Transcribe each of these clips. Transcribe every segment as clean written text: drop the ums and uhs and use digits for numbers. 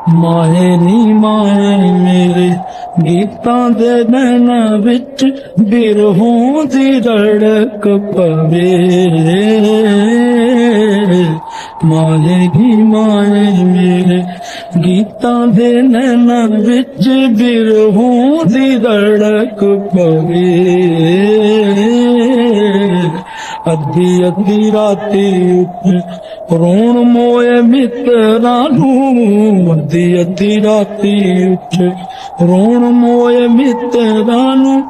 माए नी माए मेरे गीतां दे नैना विच बिरहों दी रड़क पवे। माए नी माए मेरे गीतां दे नैना विच बिरहों दी रड़क पवे। अद्धी अद्धी राती उठ रोण मोए मित्रां नूं। अद्धी अद्धी राती उठ रोण मोए मित्रां नूं।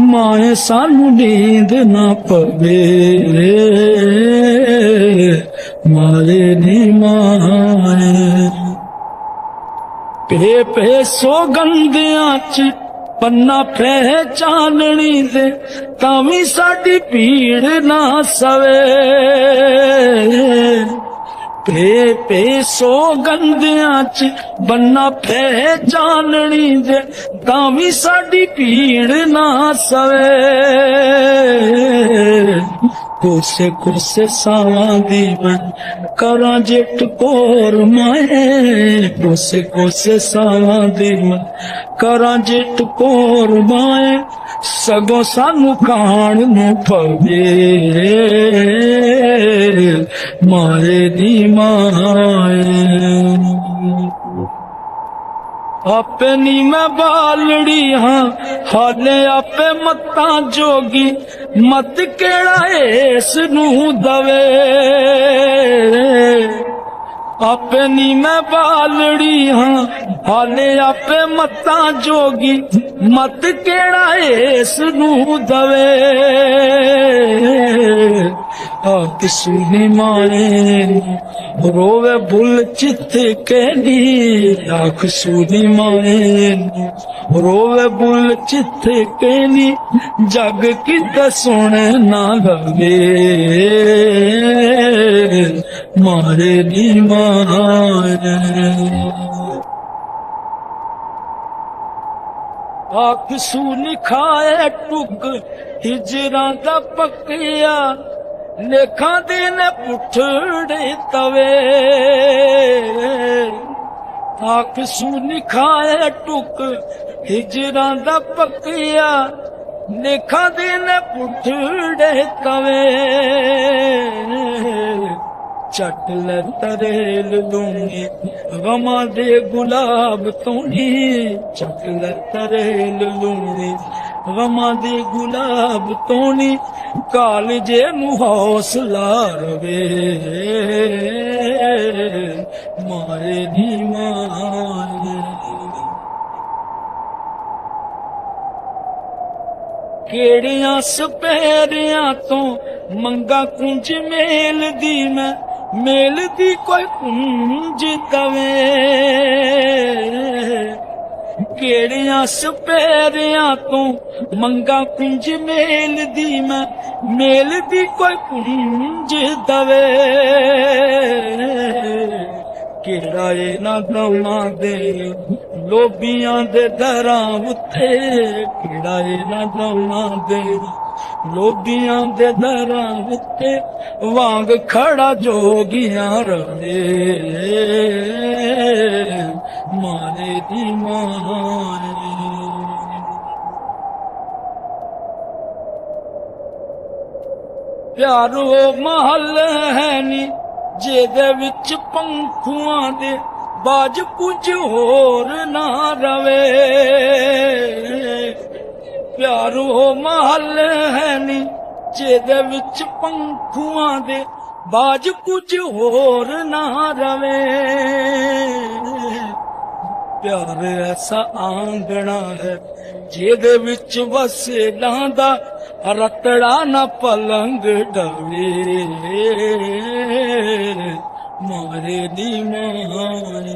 माए सानू नींद ना पवे। माए नी माए पे पे सौगंधियां च पन्ना पहचाननी दे तावी साडी भीड़ ना सवे। पे पे सौगंधियां च बन्ना पहचाननी दे तावी साडी भीड़ ना सवे। कोसे कोसे सावां दी मैं करां जिट कोर माए। कोसे कोसे सावां दी मैं करां जिट कोर माए। सगों सानू खाण नूं पवे। माए दी माए आपे नी मैं बालड़ी हाँ हाले आपे मत्ता जोगी। मत केड़ा इस नूं दवे। आपे नी मैं बालड़ी हाँ हाले आपे मत्ता जोगी। मत केड़ा इस नूं दवे। आख सुनी माए रोवे बुल चित कहनी। आख सुनी माए रोवे बुल चित कहनी। जग कित सुने ना लगे। मारे नी मारे आख सुनी खाए टुक हिजरा दा पकिया। लेखा दिन पुठड़े तवे। आख सुनी खाए टुक हिजरा दा पकिया। लेखा दिन पुठड़े तवे। चट ले तरेल लूंगी गमा दे गुलाब तोनी। चट ले तरेल लूंगी गमा दे गुलाब तोनी। कालजे नूं हौसला रवे। माए नी माए केड़ियां सपैरियां तो मंगा कुंज मेल दी मैं। मेल दी कोई कुंज दवे। केड़ियां सपैरियां तो मंगा कुंज मेल दी मैं। मेल दी कोई कुंज दवे। केड़ा ए ना गवा दे लोबियां दे दरां उत्थे। केड़ा ए ना गवा दे लोबियां दे दरां उत्ते। वांग खड़ा जोगियां रवे। मारे दी मारे प्यारो महल है नी जेदे विच पंखुआं दे बाज कुछ होर ना रवे। प्यारो महल है नी जेदे विच पंखुआं दे बाज कुछ होर ना रवे। प्यार ऐसा आंगना है जेदे विच वसेलां दा रतड़ा ना पलंग डवे। मारे दी माए